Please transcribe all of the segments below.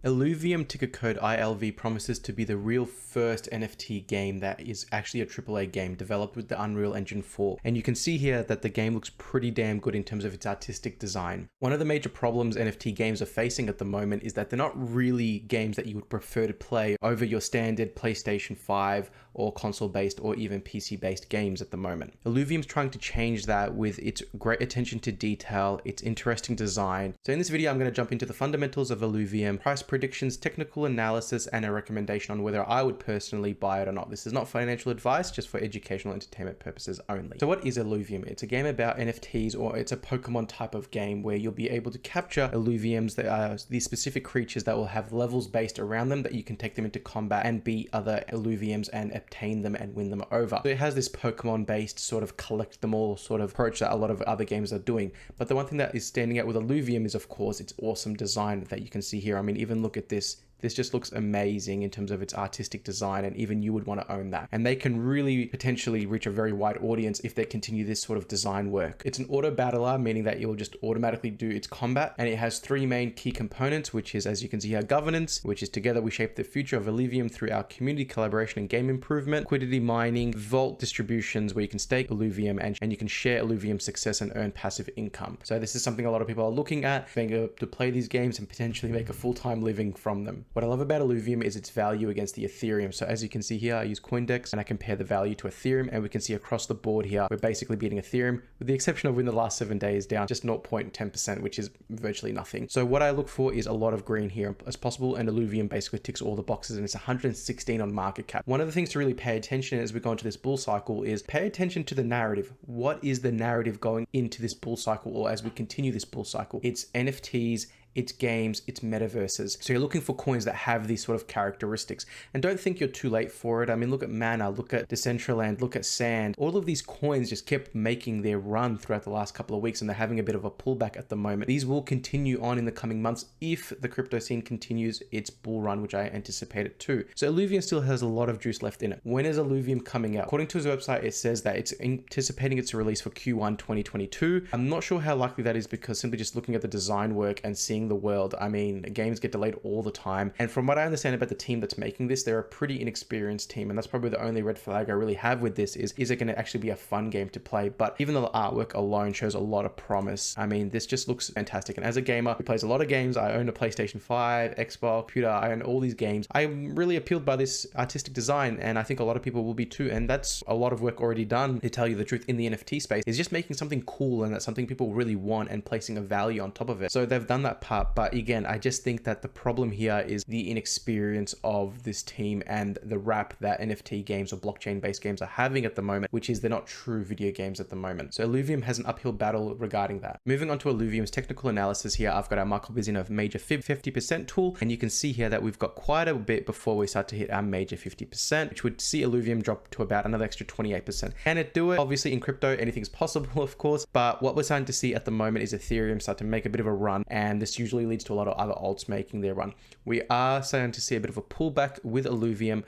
Illuvium ticker code ILV promises to be the real first NFT game that is actually a AAA game developed with the Unreal Engine 4. And you can see here that the game looks pretty damn good in terms of its artistic design. One of the major problems NFT games are facing at the moment is that they're not really games that you would prefer to play over your standard PlayStation 5 or console-based or even PC-based games at the moment. Illuvium's trying to change that with its great attention to detail, its interesting design. So in this video, I'm going to jump into the fundamentals of Illuvium, price predictions, technical analysis, and a recommendation on whether I would personally buy it or not. This is not financial advice, just for educational entertainment purposes only. So what is Illuvium? It's a game about NFTs, or it's a Pokemon type of game where you'll be able to capture Illuviums, that are these specific creatures that will have levels based around them that you can take them into combat and beat other Illuviums and obtain them and win them over. So it has this Pokemon based sort of collect them all sort of approach that a lot of other games are doing. But the one thing that is standing out with Illuvium is, of course, its awesome design that you can see here. I mean, even look at this. This just looks amazing in terms of its artistic design, and even you would want to own that. And they can really potentially reach a very wide audience if they continue this sort of design work. It's an auto battler, meaning that it will just automatically do its combat. And it has three main key components, which is, as you can see here, governance, which is together we shape the future of Illuvium through our community collaboration and game improvement, liquidity mining, vault distributions, where you can stake Illuvium and you can share Illuvium success and earn passive income. So this is something a lot of people are looking at, being able to play these games and potentially make a full-time living from them. What I love about Illuvium is its value against the Ethereum. So as you can see here, I use Coindex and I compare the value to Ethereum, and we can see across the board here, we're basically beating Ethereum, with the exception of in the last 7 days down just 0.10%, which is virtually nothing. So what I look for is a lot of green here as possible, and Illuvium basically ticks all the boxes, and it's 116 on market cap. One of the things to really pay attention as we go into this bull cycle is pay attention to the narrative. What is the narrative going into this bull cycle, or as we continue this bull cycle? It's NFTs, it's games, it's metaverses. So you're looking for coins that have these sort of characteristics. And don't think you're too late for it. I mean, look at Mana, look at Decentraland, look at Sand. All of these coins just kept making their run throughout the last couple of weeks, and they're having a bit of a pullback at the moment. These will continue on in the coming months if the crypto scene continues its bull run, which I anticipate it too. So Illuvium still has a lot of juice left in it. When is Illuvium coming out? According to his website, it says that it's anticipating its release for Q1 2022. I'm not sure how likely that is, because simply just looking at the design work and seeing the world, I mean, games get delayed all the time. And from what I understand about the team that's making this, they're a pretty inexperienced team. And that's probably the only red flag I really have with this is it going to actually be a fun game to play? But even though the artwork alone shows a lot of promise, I mean, this just looks fantastic. And as a gamer who plays a lot of games, I own a PlayStation 5, Xbox, computer, I own all these games. I'm really appealed by this artistic design, and I think a lot of people will be too. And that's a lot of work already done, to tell you the truth, in the NFT space, is just making something cool, and that's something people really want, and placing a value on top of it. So they've done that part, but again, I just think that the problem here is the inexperience of this team and the rap that NFT games or blockchain based games are having at the moment, which is they're not true video games at the moment. So Illuvium has an uphill battle regarding that. Moving on to Illuvium's technical analysis here, I've got our Michael Pizzino major fib 50% tool, and you can see here that we've got quite a bit before we start to hit our major 50%, which would see Illuvium drop to about another extra 28%. Can it do it? Obviously in crypto, anything's possible, of course, but what we're starting to see at the moment is Ethereum start to make a bit of a run, and this usually leads to a lot of other alts making their run. We are starting to see a bit of a pullback with Illuvium.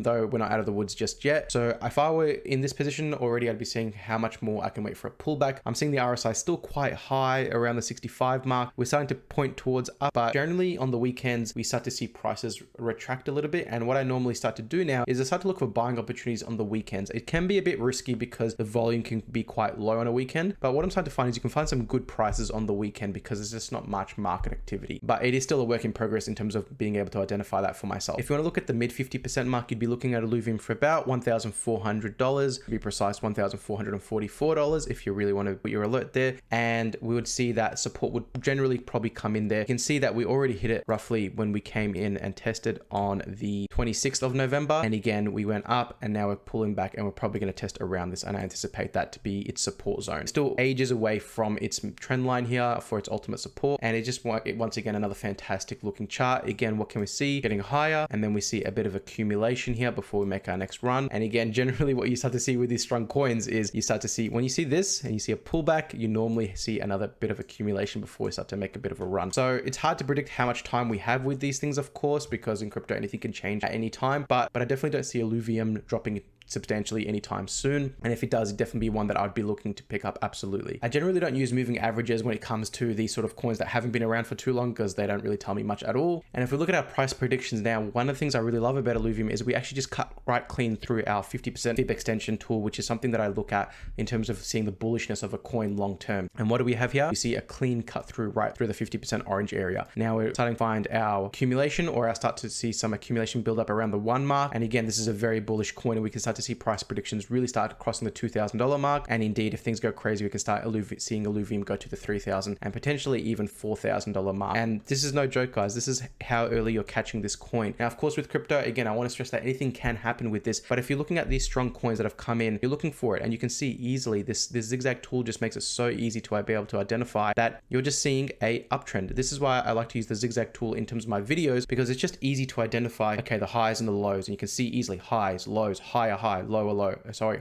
Though we're not out of the woods just yet. So if I were in this position already, I'd be seeing how much more I can wait for a pullback. I'm seeing the RSI still quite high, around the 65 mark. We're starting to point towards up, but generally on the weekends, we start to see prices retract a little bit. And what I normally start to do now is I start to look for buying opportunities on the weekends. It can be a bit risky because the volume can be quite low on a weekend, but what I'm starting to find is you can find some good prices on the weekend because there's just not much market activity. But it is still a work in progress in terms of being able to identify that for myself. If you want to look at the mid 50% mark, you'd be looking at Illuvium for about $1,400, to be precise, $1,444 if you really want to put your alert there. And we would see that support would generally probably come in there. You can see that we already hit it roughly when we came in and tested on the 26th of November. And again, we went up, and now we're pulling back, and we're probably going to test around this. And I anticipate that to be its support zone. Still ages away from its trend line here for its ultimate support. And it just, once again, another fantastic looking chart. Again, what can we see? Getting higher, and then we see a bit of accumulation here before we make our next run. And again, generally what you start to see with these strong coins is you start to see, when you see this and you see a pullback, you normally see another bit of accumulation before we start to make a bit of a run. So it's hard to predict how much time we have with these things, of course, because in crypto anything can change at any time, but I definitely don't see Illuvium dropping substantially anytime soon. And if it does, it'd definitely be one that I'd be looking to pick up, absolutely. I generally don't use moving averages when it comes to these sort of coins that haven't been around for too long, because they don't really tell me much at all. And if we look at our price predictions now, one of the things I really love about Illuvium is we actually just cut right clean through our 50% fib extension tool, which is something that I look at in terms of seeing the bullishness of a coin long term. And what do we have here? We see a clean cut through right through the 50% orange area. Now we're starting to find our accumulation, or I start to see some accumulation build up around the 1 mark. And again, this is a very bullish coin, and we can start to see price predictions really start crossing the $2,000 mark. And indeed, if things go crazy, we can start seeing Illuvium go to the $3,000 and potentially even $4,000 mark. And this is no joke, guys. This is how early you're catching this coin. Now, of course, with crypto, again, I want to stress that anything can happen with this. But if you're looking at these strong coins that have come in, you're looking for it, and you can see easily this zigzag tool just makes it so easy to be able to identify that you're just seeing a uptrend. This is why I like to use the zigzag tool in terms of my videos, because it's just easy to identify, okay, the highs and the lows, and you can see easily highs, lows, higher high, lower low,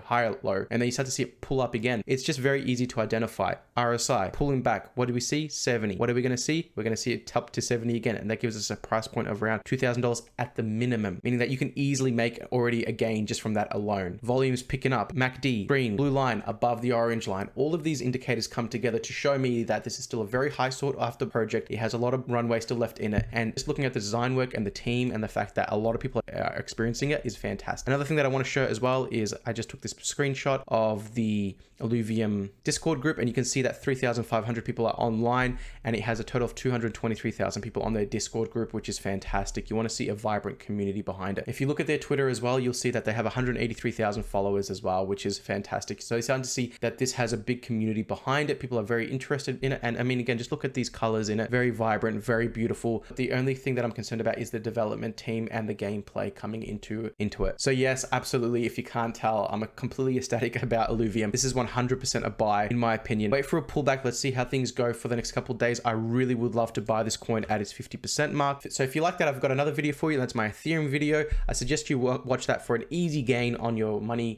higher low, and then you start to see it pull up again. It's just very easy to identify. RSI pulling back. What do we see? 70. What are we going to see? We're going to see it up to 70 again, and that gives us a price point of around $2,000 at the minimum, meaning that you can easily make already a gain just from that alone. Volumes picking up, MACD, green, blue line above the orange line. All of these indicators come together to show me that this is still a very high sought after project. It has a lot of runway still left in it, and just looking at the design work and the team and the fact that a lot of people are experiencing it is fantastic. Another thing that I want to show as well is I just took this screenshot of the Illuvium Discord group, and you can see that 3,500 people are online, and it has a total of 223,000 people on their Discord group, which is fantastic. You want to see a vibrant community behind it. If you look at their Twitter as well, you'll see that they have 183,000 followers as well, which is fantastic. So you're starting to see that this has a big community behind it. People are very interested in it. And I mean, again, just look at these colors in it. Very vibrant, very beautiful. The only thing that I'm concerned about is the development team and the gameplay coming into it. So yes, absolutely. If you can't tell, I'm completely ecstatic about Illuvium. This is 100% a buy, in my opinion. Wait for a pullback. Let's see how things go for the next couple of days. I really would love to buy this coin at its 50% mark. So if you like that, I've got another video for you. That's my Ethereum video. I suggest you watch that for an easy gain on your money